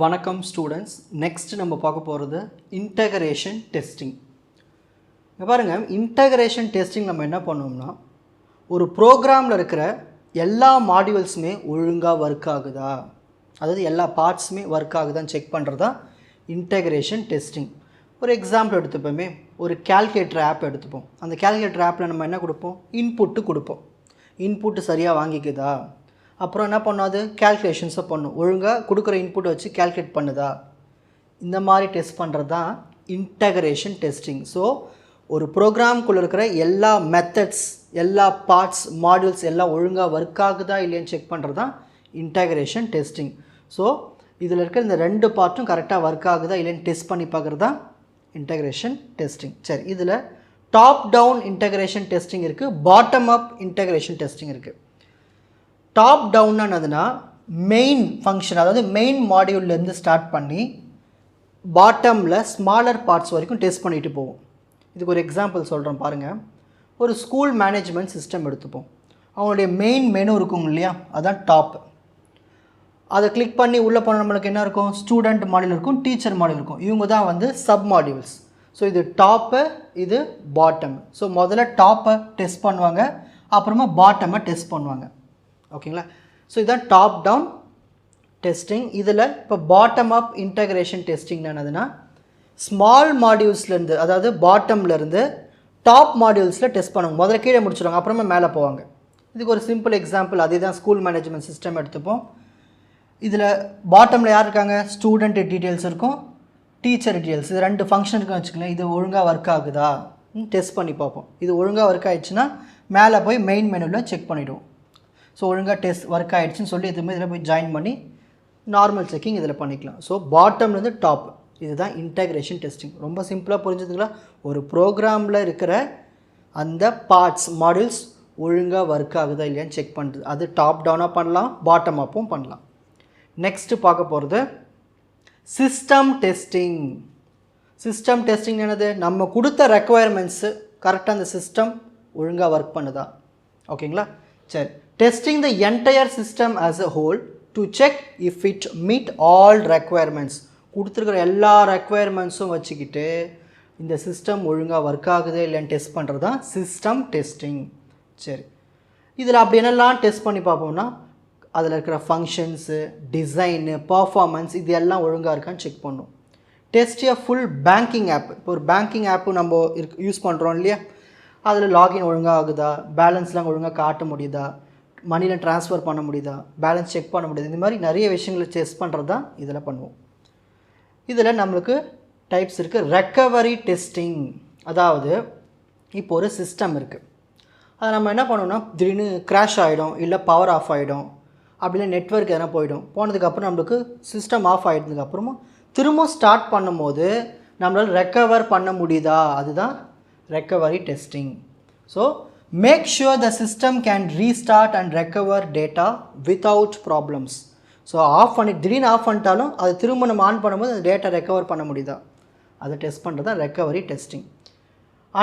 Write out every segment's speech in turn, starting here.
வணக்கம் students. Next நம்ம பார்க்க போகிறது இன்டகிரேஷன் டெஸ்டிங். இங்கே பாருங்கள், இன்டகிரேஷன் டெஸ்டிங் நம்ம என்ன பண்ணோம்னா, ஒரு ப்ரோக்ராமில் இருக்கிற எல்லா மாடியூல்ஸுமே ஒழுங்காக ஒர்க் ஆகுதா, அதாவது எல்லா பார்ட்ஸுமே ஒர்க் ஆகுதான்னு செக் பண்ணுறது தான் இன்டகிரேஷன் டெஸ்டிங். ஒரு எக்ஸாம்பிள் எடுத்துப்போமே, ஒரு கால்குலேட்டர் ஆப் எடுத்துப்போம். அந்த கால்குலேட்டர் ஆப்பில் நம்ம என்ன கொடுப்போம், இன்புட்டு கொடுப்போம். இன்புட்டு சரியாக வாங்கிக்குதா, அப்புறம் என்ன பண்ணாது, கேல்குலேஷன்ஸை பண்ணும், ஒழுங்காக கொடுக்குற இன்புட்டை வச்சு கேல்குலேட் பண்ணுதா, இந்த மாதிரி டெஸ்ட் பண்ணுறது தான் இன்டகிரேஷன் டெஸ்டிங். ஸோ ஒரு ப்ரோக்ராம்குள்ளே இருக்கிற எல்லா மெத்தட்ஸ், எல்லா பார்ட்ஸ், மாடியூல்ஸ் எல்லாம் ஒழுங்காக ஒர்க் ஆகுதா இல்லையான்னு செக் பண்ணுறது தான் இன்டகிரேஷன் டெஸ்டிங். ஸோ இதில் இருக்கிற இந்த ரெண்டு பார்ட்டும் கரெக்டாக ஒர்க் ஆகுதா இல்லைன்னு டெஸ்ட் பண்ணி பார்க்குறது தான் இன்டகிரேஷன் டெஸ்டிங். சரி, இதில் டாப் டவுன் இன்டகிரேஷன் டெஸ்டிங் இருக்குது, பாட்டம் அப் இன்டகிரேஷன் டெஸ்டிங் இருக்குது. டாப் டவுன்னானதுன்னா மெயின் ஃபங்க்ஷன், அதாவது மெயின் மாடியூல்லேருந்து ஸ்டார்ட் பண்ணி பாட்டமில் ஸ்மாலர் பார்ட்ஸ் வரைக்கும் டெஸ்ட் பண்ணிட்டு போவோம். இதுக்கு ஒரு எக்ஸாம்பிள் சொல்கிறேன் பாருங்கள். ஒரு ஸ்கூல் மேனேஜ்மெண்ட் சிஸ்டம் எடுத்துப்போம். அவங்களுடைய மெயின் மெனு இருக்கும் இல்லையா, அதுதான் டாப். அதை கிளிக் பண்ணி உள்ளே போன நம்மளுக்கு என்ன இருக்கும், ஸ்டூடெண்ட் மாடியூல் இருக்கும், டீச்சர் மாடியூல் இருக்கும். இவங்க தான் வந்து சப் மாடியூல்ஸ். ஸோ இது டாப்பு, இது பாட்டம். ஸோ முதல்ல டாப்பை டெஸ்ட் பண்ணுவாங்க, அப்புறமா பாட்டமை டெஸ்ட் பண்ணுவாங்க. ஓகேங்களா? ஸோ இதுதான் டாப் டவுன் டெஸ்டிங். இதில் இப்போ பாட்டம் அப் இன்டகிரேஷன் டெஸ்டிங் என்னதுன்னா, ஸ்மால் மாடியூல்ஸ்லேருந்து, அதாவது பாட்டம்லேருந்து டாப் மாடியூல்ஸில் டெஸ்ட் பண்ணுவாங்க. முதல்ல கீழே முடிச்சிடுவாங்க, அப்புறமா மேலே போவாங்க. இதுக்கு ஒரு சிம்பிள் எக்ஸாம்பிள், அதே தான் ஸ்கூல் மேனேஜ்மெண்ட் சிஸ்டம் எடுத்துப்போம். இதில் பாட்டமில் யார் இருக்காங்க, ஸ்டூடெண்ட் டீட்டெயில்ஸ் இருக்கும், டீச்சர் டீட்டெயில்ஸ். இது ரெண்டு ஃபங்க்ஷன் இருக்குன்னு வச்சுக்கலாம். இது ஒழுங்காக ஒர்க் ஆகுதா டெஸ்ட் பண்ணி பார்ப்போம். இது ஒழுங்காக ஒர்க் ஆகிடுச்சுன்னா மேலே போய் மெயின் மெனுவில் செக் பண்ணிவிடுவோம். ஸோ ஒழுங்காக டெஸ்ட் ஒர்க் ஆகிடுச்சின்னு சொல்லி எதுவுமே இதில் போய் ஜாயின் பண்ணி நார்மல் செக்கிங் இதில் பண்ணிக்கலாம். ஸோ பாட்டம்லேருந்து டாப், இதுதான் இன்டகிரேஷன் டெஸ்டிங். ரொம்ப சிம்பிளாக புரிஞ்சுதுங்களா? ஒரு ப்ரோக்ராமில் இருக்கிற அந்த பார்ட்ஸ், மாடியூல்ஸ் ஒழுங்காக ஒர்க் ஆகுதா இல்லையான்னு செக் பண்ணுறது. அது டாப் டவுனாக பண்ணலாம், பாட்டம் அப்பும் பண்ணலாம். நெக்ஸ்ட்டு பார்க்க போகிறது சிஸ்டம் டெஸ்டிங். சிஸ்டம் டெஸ்டிங் என்னது, நம்ம கொடுத்த ரெக்குவயர்மெண்ட்ஸு கரெக்டாக அந்த சிஸ்டம் ஒழுங்காக ஒர்க் பண்ணுதா. ஓகேங்களா? சரி, testing the entire system as a whole to check if it meet all requirements. கொடுத்துருக்கிற எல்லா ரெக்குவயர்மெண்ட்ஸும் வச்சுக்கிட்டு இந்த சிஸ்டம் ஒழுங்காக ஒர்க் ஆகுது இல்லைன்னு டெஸ்ட் பண்ணுறது தான் சிஸ்டம் டெஸ்டிங். சரி, இதில் அப்படி என்னெல்லாம் டெஸ்ட் பண்ணி பார்ப்போம்னா, அதில் இருக்கிற ஃபங்க்ஷன்ஸு, டிசைனு, பர்ஃபார்மன்ஸ், இது எல்லாம் ஒழுங்காக இருக்கான்னு செக் பண்ணும். டெஸ்ட் எ ஃபுல் பேங்கிங் ஆப். இப்போ ஒரு பேங்கிங் ஆப்பு நம்ம யூஸ் பண்ணுறோம் இல்லையா, அதில் லாகின் ஒழுங்காக ஆகுதா, பேலன்ஸ்லாம் ஒழுங்காக காட்ட முடியுதா, மணியில் ட்ரான்ஸ்ஃபர் பண்ண முடியுதா, பேலன்ஸ் செக் பண்ண முடியுது, இந்த மாதிரி நிறைய விஷயங்களை டெஸ்ட் பண்ணுறது தான் இதில் பண்ணுவோம். இதில் நம்மளுக்கு டைப்ஸ் இருக்குது. ரெக்கவரி டெஸ்டிங், அதாவது இப்போ ஒரு சிஸ்டம் இருக்குது, அதை நம்ம என்ன பண்ணோம்னா, திடீர்னு கிராஷ் ஆகிடும், இல்லை பவர் ஆஃப் ஆகிடும், அப்படின்னா நெட்வொர்க் எதனா போனதுக்கப்புறம் நம்மளுக்கு சிஸ்டம் ஆஃப் ஆகிடுறதுக்கப்புறமா திரும்ப ஸ்டார்ட் பண்ணும்போது நம்மளால் ரெக்கவர் பண்ண முடியுதா, அதுதான் recovery testing. So make sure the system can restart and recover data without problems. So off பண்ணி திடீர்னு ஆஃப் பண்ணிட்டாலும் அது திரும்ப நம்ம ஆன் பண்ணும்போது அந்த டேட்டா ரெக்கவர் பண்ண முடியுதா, அதை டெஸ்ட் பண்ணுறது தான் ரெக்கவரி டெஸ்டிங்.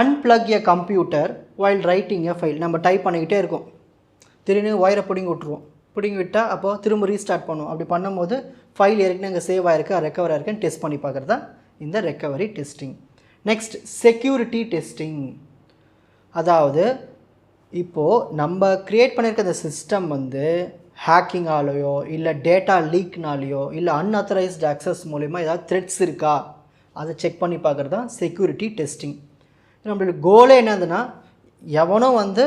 அன்பிளக் எ கம்ப்யூட்டர் வைல் ரைட்டிங் எ ஃபைல். நம்ம டைப் பண்ணிக்கிட்டே இருக்கோம், திடீர்னு ஒயரை பிடிங்கி விட்ருவோம், பிடிங்கி விட்டால் அப்போது திரும்ப ரீஸ்டார்ட் பண்ணுவோம். அப்படி பண்ணும்போது ஃபைல் ஏற்கனவே அங்கே சேவ் ஆகிருக்கு, ரெக்கவர் ஆகிருக்குன்னு டெஸ்ட் பண்ணி பார்க்குறது தான் இந்த recovery testing. Next security testing. அதாவது இப்போது நம்ம க்ரியேட் பண்ணியிருக்க அந்த சிஸ்டம் வந்து ஹேக்கிங்காலேயோ இல்லை டேட்டா லீக்னாலேயோ இல்லை அன்ஆத்தரைஸ்டு ஆக்சஸ் மூலிமா ஏதாவது த்ரெட்ஸ் இருக்கா, அதை செக் பண்ணி பார்க்குறது தான் செக்யூரிட்டி டெஸ்டிங். நம்மளுடைய கோலே என்னதுன்னா, எவனும் வந்து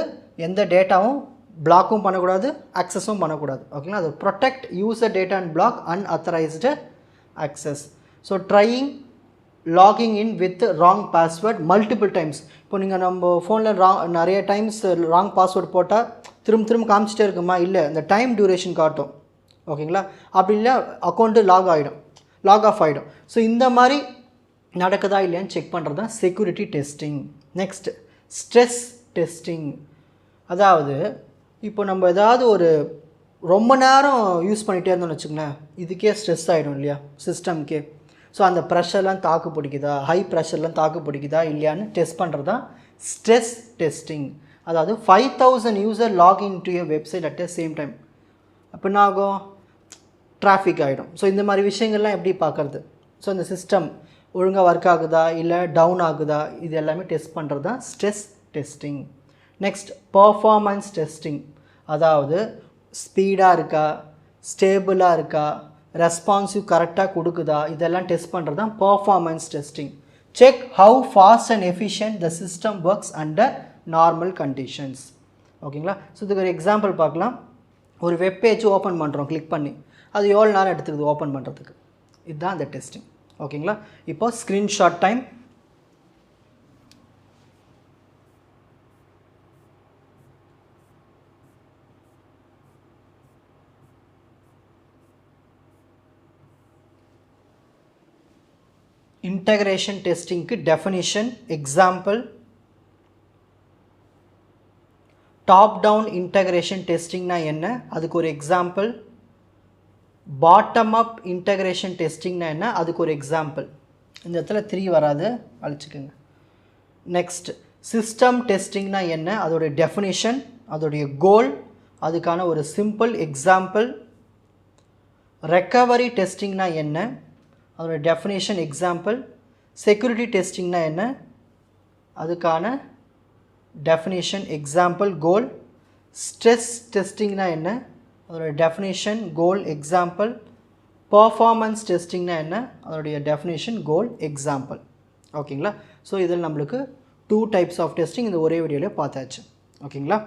எந்த டேட்டாவும் பிளாக்கும் பண்ணக்கூடாது, ஆக்சஸும் பண்ணக்கூடாது. ஓகேங்களா? அது protect user data and block unauthorised access. So trying logging in with wrong password multiple times. இப்போ நீங்கள் நம்ம ஃபோனில் நிறைய டைம்ஸ் ராங் பாஸ்வேர்டு போட்டால் திரும்ப காமிச்சிட்டே இருக்குமா, இல்லை இந்த டைம் டியூரேஷன் காட்டும். ஓகேங்களா? அப்படி இல்லை அக்கௌண்ட்டு லாக் ஆஃப் ஆகிடும். ஸோ இந்த மாதிரி நடக்குதா இல்லையான்னு செக் பண்ணுறது தான் security testing. Next stress testing. அதாவது இப்போ நம்ம ஏதாவது ஒரு ரொம்ப நேரம் யூஸ் பண்ணிகிட்டே இருந்தோம்னு வச்சுக்கோங்களேன், இதுக்கே ஸ்ட்ரெஸ் ஆகிடும் இல்லையா சிஸ்டம்க்கே. ஸோ அந்த ப்ரெஷர்லாம் தாக்கு பிடிக்குதா, ஹை ப்ரெஷர்லாம் தாக்கு பிடிக்குதா இல்லையான்னு டெஸ்ட் பண்ணுறது தான் ஸ்ட்ரெஸ் டெஸ்டிங். அதாவது 5000 user login to a website at the same time. அப்போ என்ன ஆகும், டிராஃபிக் ஆகிடும். ஸோ இந்த மாதிரி விஷயங்கள்லாம் எப்படி பார்க்குறது? ஸோ இந்த சிஸ்டம் ஒழுங்காக ஒர்க் ஆகுதா இல்லை டவுன் ஆகுதா இது எல்லாமே டெஸ்ட் பண்ணுறது தான் stress testing. Next performance testing, அதாவது ஸ்பீடாக இருக்கா, ஸ்டேபிளாக இருக்கா, ரெஸ்பான்சிவ் கரெக்டாக கொடுக்குதா, இதெல்லாம் டெஸ்ட் பண்ணுறது தான் performance testing. Check how fast and efficient the system works under normal conditions. ஓகேங்களா? ஸோ இதுக்கு ஒரு எக்ஸாம்பிள் பார்க்கலாம். ஒரு வெப் பேஜ் ஓப்பன் பண்ணுறோம் கிளிக் பண்ணி, அது எவ்வளோ நேரம் எடுத்துக்குது ஓப்பன் பண்ணுறதுக்கு, இதுதான் அந்த டெஸ்டிங். ஓகேங்களா? இப்போ ஸ்க்ரீன்ஷாட் டைம். இன்டகிரேஷன் டெஸ்டிங்க்கு definition, example. Top down integration டெஸ்டிங்னா என்ன, அதுக்கு ஒரு எக்ஸாம்பிள். பாட்டம் அப் இன்டகிரேஷன் டெஸ்டிங்னா என்ன, அதுக்கு ஒரு எக்ஸாம்பிள். இந்த இடத்துல 3 வராது, அழிச்சுக்கோங்க. நெக்ஸ்ட் சிஸ்டம் டெஸ்டிங்னா என்ன, அதோடைய டெஃபினிஷன், அதோடைய கோல், அதுக்கான ஒரு சிம்பிள் எக்ஸாம்பிள். ரெக்கவரி டெஸ்டிங்னா என்ன, அதோடைய டெஃபினேஷன், எக்ஸாம்பிள். செக்யூரிட்டி டெஸ்டிங்னா என்ன, அதுக்கான டெஃபினேஷன், எக்ஸாம்பிள், கோல். ஸ்ட்ரெஸ் டெஸ்டிங்னா என்ன, அதோடைய டெஃபினேஷன், கோல், எக்ஸாம்பிள். பர்ஃபார்மன்ஸ் டெஸ்டிங்னா என்ன, அதோடைய டெஃபினேஷன், கோல், எக்ஸாம்பிள். ஓகேங்களா? ஸோ இதில் நம்மளுக்கு 2 டைப்ஸ் ஆஃப் டெஸ்டிங் இந்த ஒரே வீடியோவில் பார்த்தாச்சு. ஓகேங்களா?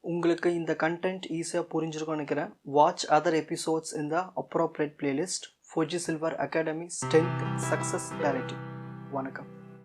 உங்களுக்கு இந்த கண்டென்ட் ஈஸியாக புரிஞ்சிருக்கும்னு நினைக்கிறேன். வாட்ச் அதர் எபிசோட்ஸ் இன் த appropriate playlist. Fuji Silver Academy Strength Success Clarity. வணக்கம்.